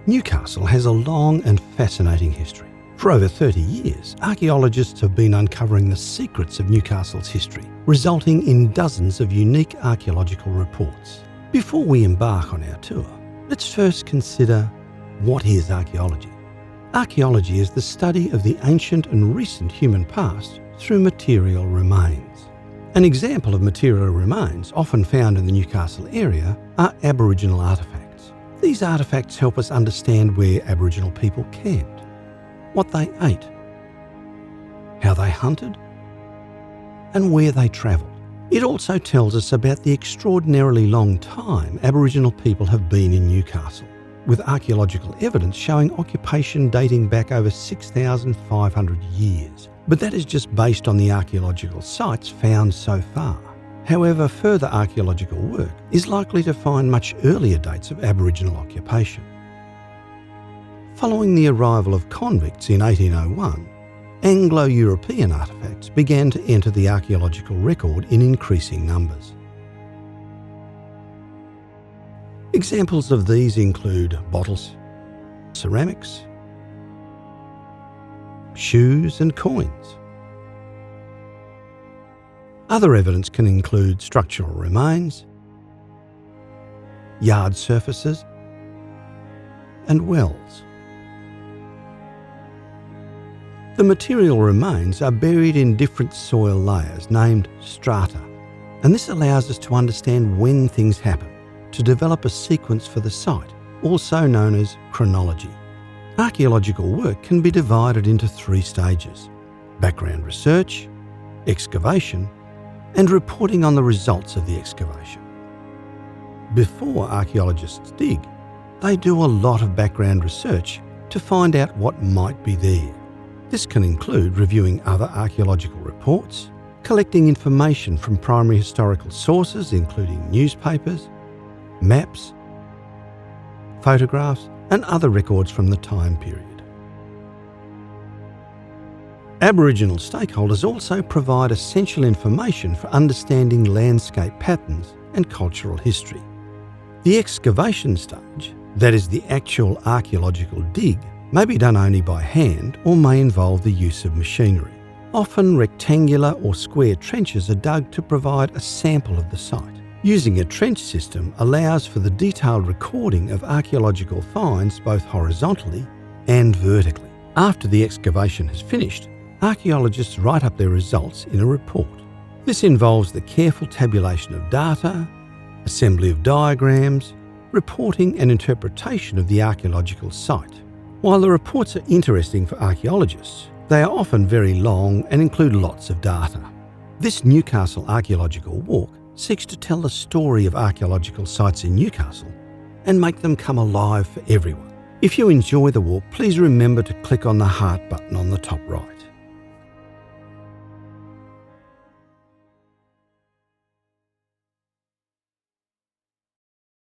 Newcastle has a long and fascinating history. For over 30 years, archaeologists have been uncovering the secrets of Newcastle's history, resulting in dozens of unique archaeological reports. Before we embark on our tour, let's first consider what is archaeology. Archaeology is the study of the ancient and recent human past through material remains. An example of material remains often found in the Newcastle area are Aboriginal artefacts. These artefacts help us understand where Aboriginal people camped, what they ate, how they hunted, and where they travelled. It also tells us about the extraordinarily long time Aboriginal people have been in Newcastle, with archaeological evidence showing occupation dating back over 6,500 years. But that is just based on the archaeological sites found so far. However, further archaeological work is likely to find much earlier dates of Aboriginal occupation. Following the arrival of convicts in 1801, Anglo-European artefacts began to enter the archaeological record in increasing numbers. Examples of these include bottles, ceramics, shoes and coins. Other evidence can include structural remains, yard surfaces, and wells. The material remains are buried in different soil layers named strata, and this allows us to understand when things happen, to develop a sequence for the site, also known as chronology. Archaeological work can be divided into 3 stages: background research, excavation, and reporting on the results of the excavation. Before archaeologists dig, they do a lot of background research to find out what might be there. This can include reviewing other archaeological reports, collecting information from primary historical sources including newspapers, maps, photographs, and other records from the time period. Aboriginal stakeholders also provide essential information for understanding landscape patterns and cultural history. The excavation stage, that is the actual archaeological dig, may be done only by hand or may involve the use of machinery. Often rectangular or square trenches are dug to provide a sample of the site. Using a trench system allows for the detailed recording of archaeological finds both horizontally and vertically. After the excavation has finished, archaeologists write up their results in a report. This involves the careful tabulation of data, assembly of diagrams, reporting and interpretation of the archaeological site. While the reports are interesting for archaeologists, they are often very long and include lots of data. This Newcastle Archaeological Walk seeks to tell the story of archaeological sites in Newcastle and make them come alive for everyone. If you enjoy the walk, please remember to click on the heart button on the top right.